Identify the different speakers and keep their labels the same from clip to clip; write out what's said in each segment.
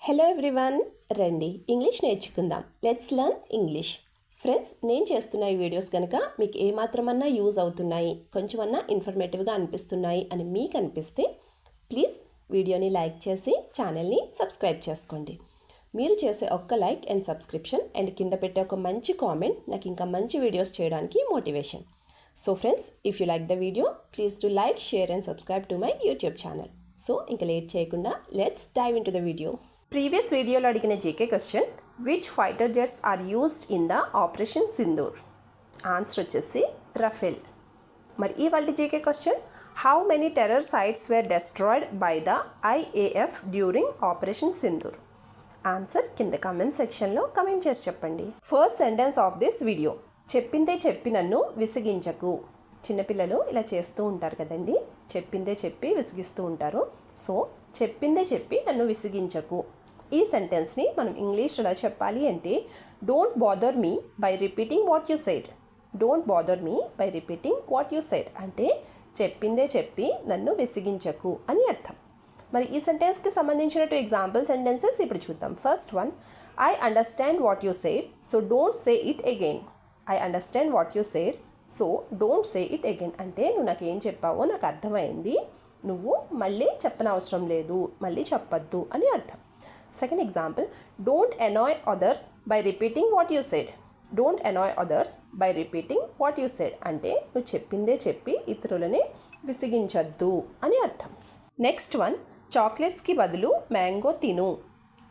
Speaker 1: Hello everyone, రండి English నేర్చుకుందాం. Let's learn English. Friends, నేను చేస్తున్న ఈ వీడియోస్ కనుక మీకు ఏమాత్రమన్నా యూజ్ అవుతున్నాయి, కొంచెమన్నా ఇన్ఫర్మేటివ్గా అనిపిస్తున్నాయి అని మీకు అనిపిస్తే ప్లీజ్ వీడియోని లైక్ చేసి ఛానల్ని సబ్స్క్రైబ్ చేసుకోండి. మీరు చేసే ఒక్క లైక్ అండ్ సబ్స్క్రిప్షన్ అండ్ కింద పెట్టే ఒక మంచి కామెంట్ నాకు ఇంకా మంచి వీడియోస్ చేయడానికి motivation. So friends, if you like the video please do like, share and subscribe to my YouTube channel. So ఇంకా లేట్ చేయకుండా let's dive into the video. Previous వీడియోలో అడిగిన GK question, which fighter jets are used in the operation Sindoor? Answer వచ్చేసి Rafale. మరి ఇవాళ GK question, how many terror sites were destroyed by the IAF during operation Sindoor? Answer కింద comment సెక్షన్లో comment చేసి చెప్పండి. First sentence of this video, చెప్పిందే చెప్పి నన్ను విసిగించకు. చిన్నపిల్లలు ఇలా చేస్తూ ఉంటారు కదండి, చెప్పిందే చెప్పి విసిగిస్తూ ఉంటారు. సో చెప్పిందే చెప్పి నన్ను విసిగించకు. ఈ సెంటెన్స్ని మనం ఇంగ్లీష్లో ఎలా చెప్పాలి అంటే, don't bother me by repeating what you said. Don't bother me by repeating what you said అంటే చెప్పిందే చెప్పి నన్ను విసిగించకు అని అర్థం. మరి ఈ సెంటెన్స్కి సంబంధించిన ఎగ్జాంపుల్ సెంటెన్సెస్ ఇప్పుడు చూద్దాం. First one, I understand what you said, so don't say it again. I understand what you said, so don't say it again అంటే నువ్వు నాకు ఏం చెప్పావో నాకు అర్థమైంది, నువ్వు మళ్ళీ చెప్పనవసరం లేదు, మళ్ళీ చెప్పొద్దు అని అర్థం. Second example, don't annoy others by repeating what you said. Don't annoy others by repeating what you said అంటే నువ్వు చెప్పిందే చెప్పి ఇతరులని విసిగించొద్దు అని అర్థం. నెక్స్ట్ వన్, చాక్లెట్స్కి బదులు మ్యాంగో తిను.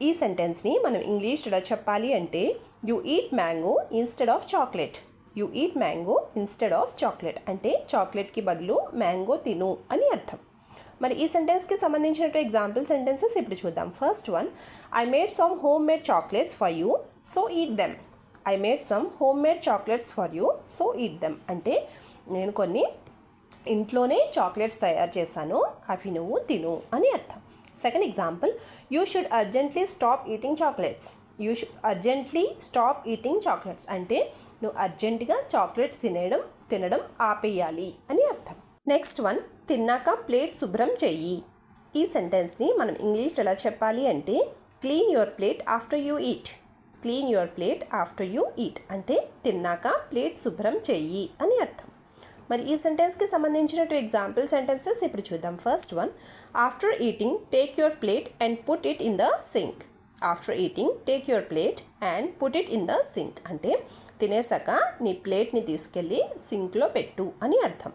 Speaker 1: ఈ సెంటెన్స్ని మనం ఇంగ్లీష్లో ఎలా చెప్పాలి అంటే, you eat mango instead of chocolate. You eat mango instead of chocolate అంటే చాక్లెట్కి బదులు మ్యాంగో తిను అని అర్థం. మరి ఈ సెంటెన్స్కి సంబంధించిన ఎగ్జాంపుల్ సెంటెన్సెస్ ఇప్పుడు చూద్దాం. First one, I made some home made chocolates for you, so eat them. I made some home made chocolates for you, so eat them అంటే నేను కొన్ని ఇంట్లోనే చాక్లెట్స్ తయారు చేశాను, అవి నువ్వు తిను అని అర్థం. Second example, you should urgently stop eating chocolates. You should urgently stop eating chocolates అంటే నువ్వు అర్జెంటుగా చాక్లెట్స్ తినడం ఆపేయాలి అని అర్థం. నెక్స్ట్ వన్, తిన్నాక ప్లేట్ శుభ్రం చెయ్యి. ఈ సెంటెన్స్ని మనం ఇంగ్లీష్లో ఎలా చెప్పాలి అంటే, clean your plate after you eat. Clean your plate after you eat అంటే తిన్నాక ప్లేట్ శుభ్రం చెయ్యి అని అర్థం. మరి ఈ సెంటెన్స్కి సంబంధించిన ఎగ్జాంపుల్ సెంటెన్సెస్ ఇప్పుడు చూద్దాం. First one, after eating take your plate and put it in the sink. After eating take your plate and put it in the sink అంటే తినేసాక నీ ప్లేట్ని తీసుకెళ్ళి సింక్లో పెట్టు అని అర్థం.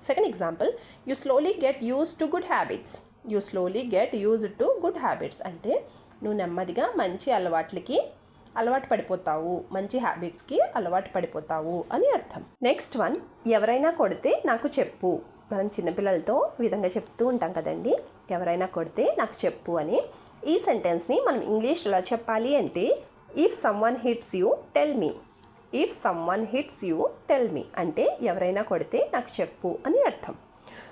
Speaker 1: Second example, you slowly get use to good habits. You slowly get use to good habits అంటే నువ్వు నెమ్మదిగా మంచి అలవాటు పడిపోతావు, మంచి హ్యాబిట్స్కి అలవాటు పడిపోతావు అని అర్థం. నెక్స్ట్ వన్, ఎవరైనా కొడితే నాకు చెప్పు. మనం చిన్నపిల్లలతో ఈ విధంగా చెప్తూ ఉంటాం కదండి, ఎవరైనా కొడితే నాకు చెప్పు అని. ఈ సెంటెన్స్ని మనం ఇంగ్లీష్లో ఎలా చెప్పాలి అంటే, if someone hits you tell me. If someone hits you tell me అంటే ఎవరైనా కొడితే నాకు చెప్పు అని అర్థం.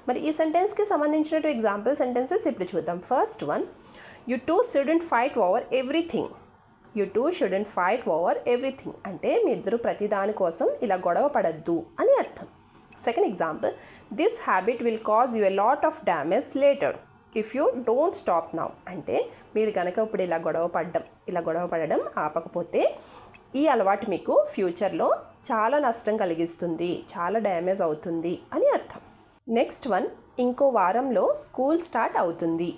Speaker 1: మరి ఈ సెంటెన్స్కి సంబంధించిన ఎగ్జాంపుల్ సెంటెన్సెస్ ఇప్పుడు చూద్దాం. First one, you two student fight over everything. You two student fight over everything అంటే మీ ఇద్దరు ప్రతి దాని కోసం ఇలా గొడవ పడద్దు అని అర్థం. Second example, this habit will cause you a lot of damage later if you don't stop now అంటే మీరు కనుక ఇప్పుడు ఇలా గొడవ పడడం ఆపకపోతే ఈ అలవాటు మీకు ఫ్యూచర్లో చాలా నష్టం కలిగిస్తుంది, చాలా డ్యామేజ్ అవుతుంది అని అర్థం. నెక్స్ట్ వన్, ఇంకో వారంలో స్కూల్ స్టార్ట్ అవుతుంది.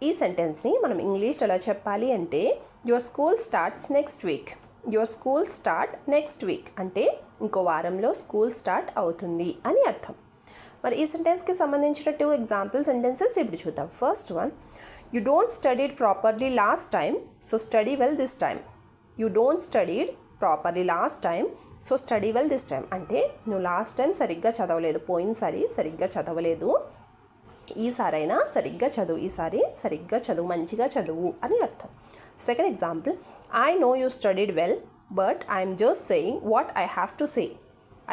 Speaker 1: ఈ సెంటెన్స్ని మనం ఇంగ్లీష్లో ఎలా చెప్పాలి అంటే, your school starts next week. Your school start next week అంటే ఇంకో వారంలో స్కూల్ స్టార్ట్ అవుతుంది అని అర్థం. మరి ఈ సెంటెన్స్కి సంబంధించిన ఎగ్జాంపుల్ సెంటెన్సెస్ ఇప్పుడు చూద్దాం. First one, you don't studied properly last time, so study well this time. You don't studied properly last time, so study well this time అంటే నువ్వు లాస్ట్ టైం సరిగ్గా చదవలేదు, పోయినసారి సరిగ్గా చదవలేదు, ఈసారైనా సరిగ్గా చదువు, ఈసారి సరిగ్గా చదువు, మంచిగా చదువు అని అర్థం. Second example, I know you studied well but I'm just saying what I have to say.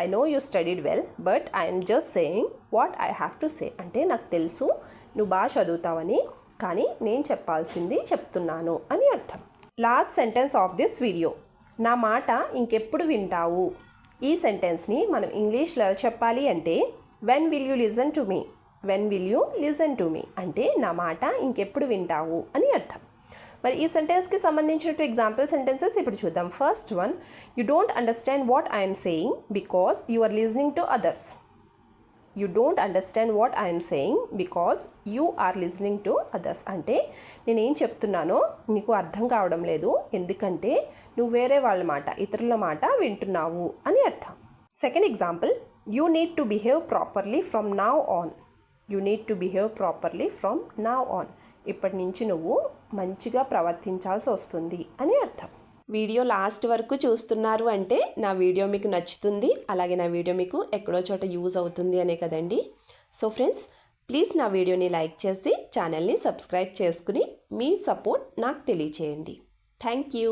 Speaker 1: I know you studied well but I'm just saying what I have to say అంటే నాకు తెలుసు నువ్వు బాగా చదువుతావని, కానీ నేను చెప్పాల్సింది చెప్తున్నాను అని అర్థం. Last sentence of this video, నా మాట ఇంకెప్పుడు వింటావు. ఈ సెంటెన్స్ని మనం ఇంగ్లీష్లో చెప్పాలి అంటే, when will you listen to me. When will you listen to me అంటే నా మాట ఇంకెప్పుడు వింటావు అని అర్థం. మరి ఈ సెంటెన్స్కి సంబంధించిన ఎగ్జాంపుల్ సెంటెన్సెస్ ఇప్పుడు చూద్దాం. First one, you don't understand what I'm saying because you are listening to others. You don't understand what I'm saying because you are listening to others అంటే నేనేం చెప్తున్నానో నీకు అర్థం కావడం లేదు, ఎందుకంటే నువ్వు వేరే వాళ్ళ మాట, ఇతరుల మాట వింటున్నావు అని అర్థం. Second example, you need to behave properly from now on. You need to behave properly from now on. ఇప్పటి నుంచి నువ్వు మంచిగా ప్రవర్తించాల్సి వస్తుంది అని అర్థం. వీడియో లాస్ట్ వరకు చూస్తున్నారు అంటే నా వీడియో మీకు నచ్చుతుంది, అలాగే నా వీడియో మీకు ఎక్కడో చోట యూజ్ అవుతుంది అనే కదండి. సో ఫ్రెండ్స్, ప్లీజ్ నా వీడియోని లైక్ చేసి ఛానల్ని సబ్స్క్రైబ్ చేసుకుని మీ సపోర్ట్ నాకు తెలియచేయండి. Thank you.